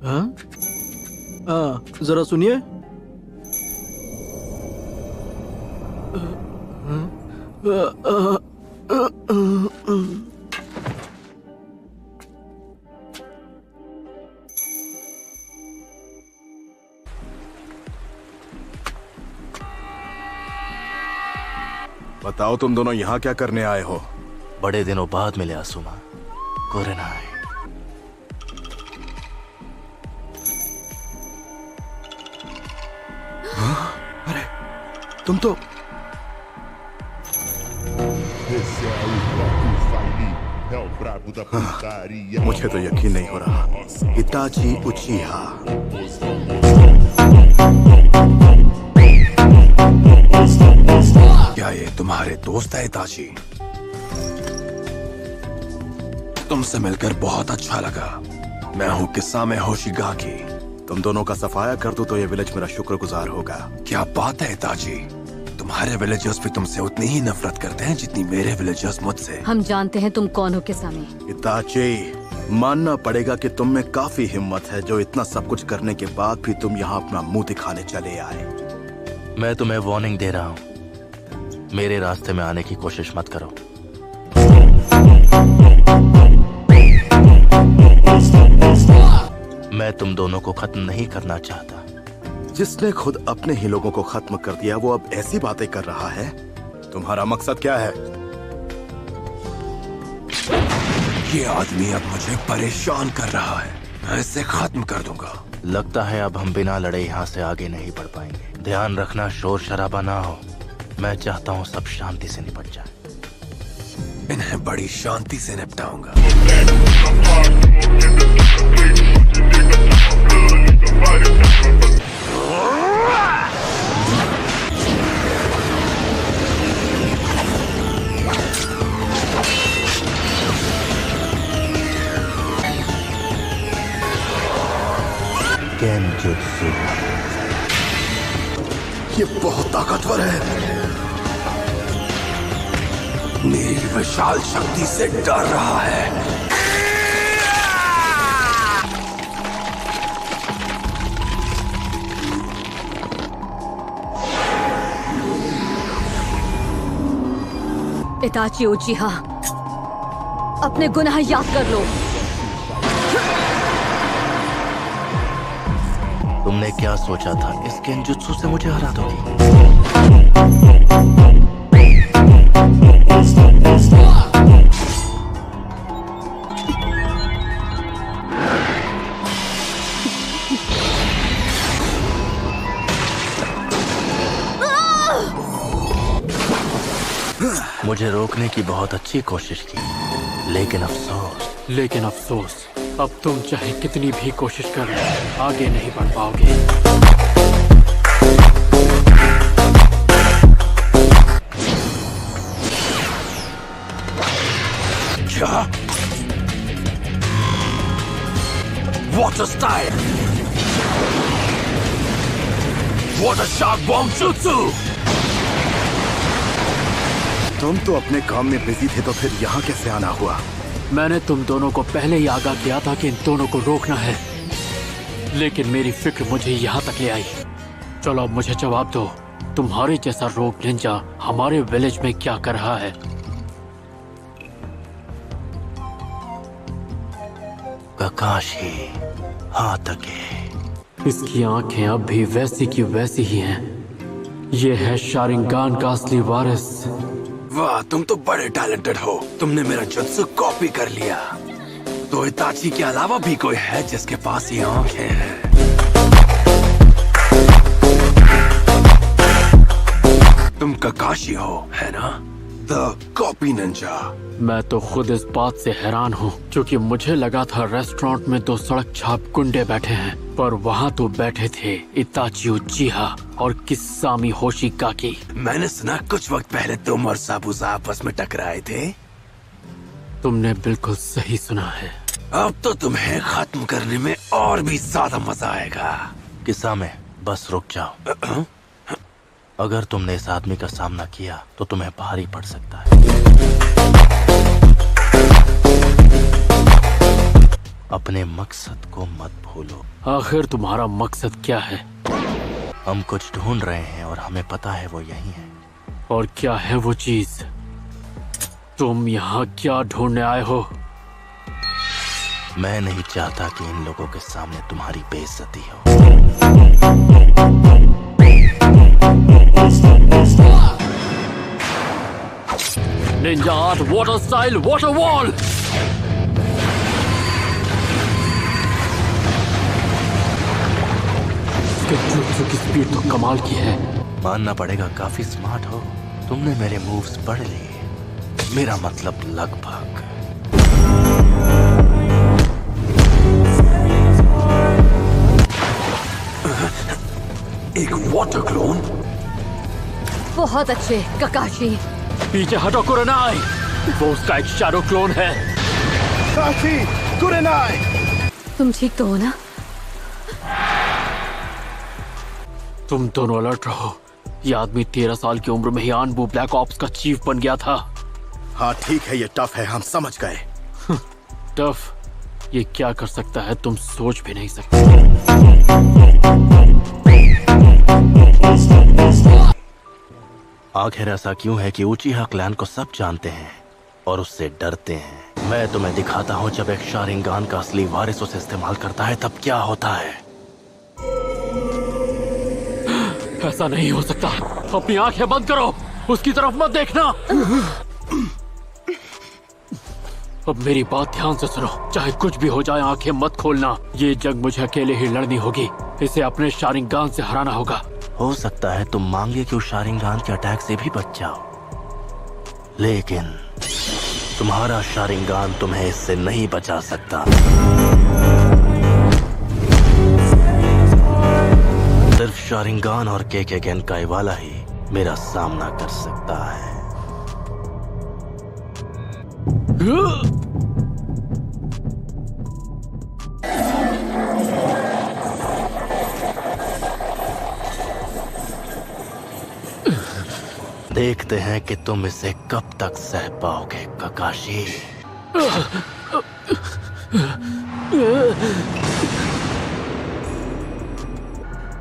हाँ? जरा सुनिए। बताओ तुम दोनों यहाँ क्या करने आए हो? बड़े दिनों बाद मिले आसुमा। कोरेनाई। अरे तुम तो Esse é o próprio Faili, é o brabo da putaria. मुझे तो यकीन नहीं हो रहा। इताची उचिहा। क्या ये तुम्हारे दोस्त है इताची? तुमसे मिलकर बहुत अच्छा लगा। मैं हूँ किस्सामे होशिगाकी। तुम दोनों का सफाया कर दूं तो ये विलेज मेरा शुक्रगुजार होगा। क्या बात है इताची, तुम्हारे विलेजर्स भी तुमसे उतनी ही नफरत करते हैं जितनी मेरे विलेजर्स मुझसे। हम जानते हैं तुम कौन हो किस्सामे। इताची, मानना पड़ेगा कि तुम में काफी हिम्मत है जो इतना सब कुछ करने के बाद भी तुम यहाँ अपना मुंह दिखाने चले आए। मैं तुम्हें वार्निंग दे रहा हूँ, मेरे रास्ते में आने की कोशिश मत करो। मैं तुम दोनों को खत्म नहीं करना चाहता। जिसने खुद अपने ही लोगों को खत्म कर दिया वो अब ऐसी बातें कर रहा है। तुम्हारा मकसद क्या है? ये आदमी अब मुझे परेशान कर रहा है, मैं इसे खत्म कर दूंगा। लगता है अब हम बिना लड़े यहाँ से आगे नहीं बढ़ पाएंगे। ध्यान रखना शोर शराबा ना हो। मैं चाहता हूँ सब शांति से निपट जाए। इन्हें बड़ी शांति से निपटाऊंगा। केनजुत्सु। ये बहुत ताकतवर है, मेरी विशाल शक्ति से डर रहा है। इताची उचिहा, अपने गुनाह याद कर लो। तुमने क्या सोचा था इस केनजुत्सु से मुझे हरा दोगी? मुझे रोकने की बहुत अच्छी कोशिश की, लेकिन अफसोस अब तुम चाहे कितनी भी कोशिश कर लो, आगे नहीं बढ़ पाओगे। क्या? Water style! Water shark bomb jutsu! तुम तो अपने काम में बिजी थे तो फिर यहाँ कैसे आना हुआ? मैंने तुम दोनों को पहले ही आगाह किया था कि इन दोनों को रोकना है, लेकिन मेरी फिक्र मुझे यहाँ तक ले आई। चलो अब मुझे जवाब दो, तुम्हारे जैसा रोग निंजा हमारे विलेज में क्या कर रहा है? ककाशी हातके। इसकी आंखें अब भी वैसी की वैसी ही हैं। ये है शारिंगान का असली वारिस। वाह, तुम तो बड़े टैलेंटेड हो। तुमने मेरा जुत्सु कॉपी कर लिया। तो इताची के अलावा भी कोई है जिसके पास ये आंखें हैं? तुम ककाशी हो, है ना? The copy Ninja. मैं तो खुद इस बात से हैरान हूँ, क्योंकि मुझे लगा था रेस्टोरेंट में दो सड़क छाप गुंडे बैठे हैं, पर वहाँ तो बैठे थे इताची उचिहा और किस्सामी होशिगाकी। मैंने सुना कुछ वक्त पहले तुम और साबुजा आपस में टकराए थे। तुमने बिल्कुल सही सुना है। अब तो तुम्हें खत्म करने में और भी ज्यादा मजा आएगा। किस्सामे, बस रुक जाओ। अगर तुमने इस आदमी का सामना किया तो तुम्हें भारी पड़ सकता है। अब अपने मकसद को मत भूलो। आखिर तुम्हारा मकसद क्या है? हम कुछ ढूंढ रहे हैं और हमें पता है वो यही है। और क्या है वो चीज? तुम यहाँ क्या ढूंढने आए हो? मैं नहीं चाहता कि इन लोगों के सामने तुम्हारी बेइज्जती हो। Ninja art water style water wall. Jutsu की स्पीड तो कमाल की है। मानना पड़ेगा काफी स्मार्ट हो। तुमने मेरे मूव्स पढ़ लिए। मेरा मतलब लगभग। एक वाटर क्लोन? बहुत अच्छे ककाशी। पीछे हटो कुरेनाई, वो उसका एक शैडो क्लोन है। काशी, कुरेनाई! तुम ठीक तो हो ना? तुम दोनों अलर्ट रहो। ये आदमी 13 साल की उम्र में ही आनबू ब्लैक ऑप्स का चीफ बन गया था। हाँ ठीक है, ये टफ है, हम समझ गए। टफ? ये क्या कर सकता है तुम सोच भी नहीं सकते। आखिर ऐसा क्यों है कि उचिहा क्लैन को सब जानते हैं और उससे डरते हैं? मैं तुम्हें दिखाता हूँ, जब एक शारिंगान का असली वारिस उसे इस्तेमाल करता है तब क्या होता है। ऐसा नहीं हो सकता। अपनी आंखें बंद करो, उसकी तरफ मत देखना। अब मेरी बात ध्यान से सुनो। चाहे कुछ भी हो जाए, आंखें मत खोलना। ये जंग मुझे अकेले ही लड़नी होगी। इसे अपने शारिंगान से हराना होगा। हो सकता है तुम मांगे कि उस शारिंगान के अटैक से भी बच जाओ, लेकिन तुम्हारा शारिंगान तुम्हें इससे नहीं बचा सकता। सिर्फ शारिंगान और केके गेनकाई वाला ही मेरा सामना कर सकता है। देखते हैं कि तुम इसे कब तक सह पाओगे ककाशी।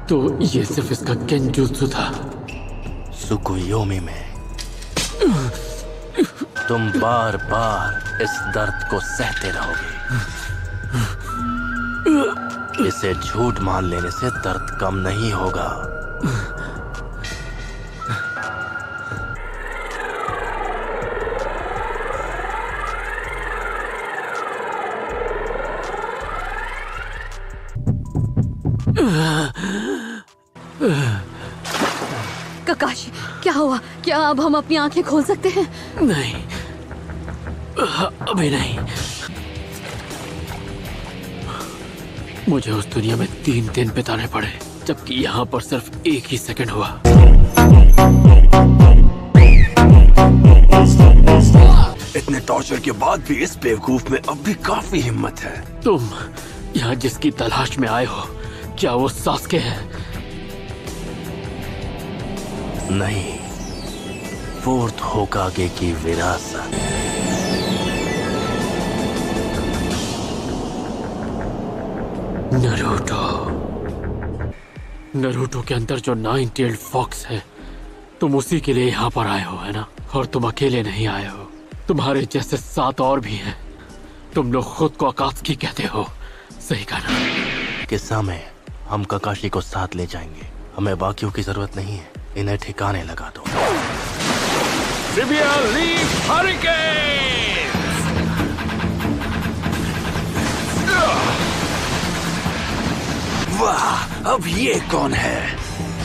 तो ये सिर्फ इसका गेंजुत्सु था। सुकुयोमी में तुम बार बार इस दर्द को सहते रहोगे। इसे झूठ मान लेने से दर्द कम नहीं होगा। ककाशी, क्या हुआ? क्या अब हम अपनी आंखें खोल सकते हैं? नहीं, अभी नहीं। मुझे उस दुनिया में 3 दिन बिताने पड़े, जबकि यहाँ पर सिर्फ 1 ही सेकंड हुआ। इतने टॉर्चर के बाद भी इस बेवकूफ में अब भी काफी हिम्मत है। तुम यहाँ जिसकी तलाश में आए हो, क्या वो सास्के है? नहीं, फोर्थ होकागे की विरासत। नरूटो के अंदर जो 9-tailed फॉक्स है, तुम उसी के लिए यहाँ पर आए हो, है ना? और तुम अकेले नहीं आए हो, तुम्हारे जैसे 7 और भी हैं। तुम लोग खुद को अकात्सुकी कहते हो, सही कहा ना? किस्सा में हम ककाशी को साथ ले जाएंगे। हमें बाकियों की जरूरत नहीं है। इन्हें ठिकाने लगा दो। Sibia leaf hurricane! वाह, अब ये कौन है?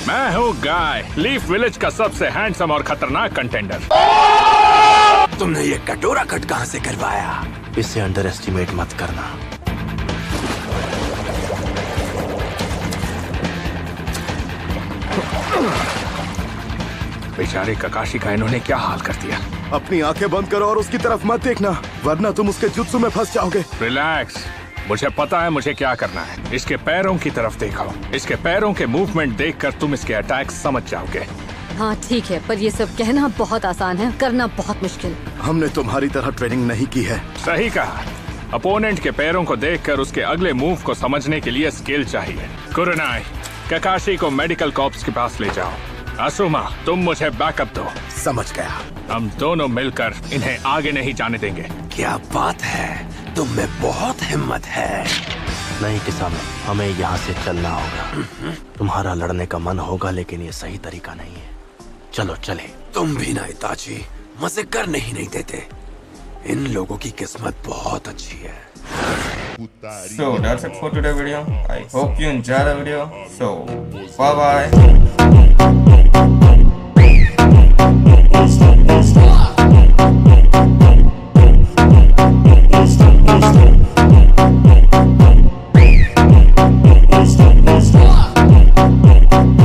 मैं हूँ गाय, लीफ विलेज का सबसे हैंडसम और खतरनाक कंटेंडर। तुमने ये कटोरा कट कहाँ से करवाया? इसे अंडर एस्टिमेट मत करना। बेचारे ककाशी का इन्होंने क्या हाल कर दिया। अपनी आंखें बंद करो और उसकी तरफ मत देखना, वरना तुम उसके जुत्सु में फंस जाओगे। रिलैक्स, मुझे पता है मुझे क्या करना है। इसके पैरों की तरफ देखो। इसके पैरों के मूवमेंट देखकर तुम इसके अटैक समझ जाओगे। हाँ ठीक है, पर ये सब कहना बहुत आसान है, करना बहुत मुश्किल। हमने तुम्हारी तरह ट्रेनिंग नहीं की है। सही कहा। अपोनेंट के पैरों को देखकर उसके अगले मूव को समझने के लिए स्किल चाहिए। कुरनाई, ककाशी को मेडिकल कॉर्प्स के पास ले जाओ। असुमा, तुम मुझे बैकअप दो। समझ गया। हम दोनों मिलकर इन्हें आगे नहीं जाने देंगे। क्या बात है, तुम में बहुत हिम्मत है। नहीं किसामे, हमें यहाँ से चलना होगा। तुम्हारा लड़ने का मन होगा लेकिन ये सही तरीका नहीं है। चलो चले। तुम भी ना इताची, मजे करने ही नहीं देते। इन लोगों की किस्मत बहुत अच्छी है। So that's it for today's video. I hope you enjoyed the video. So bye bye.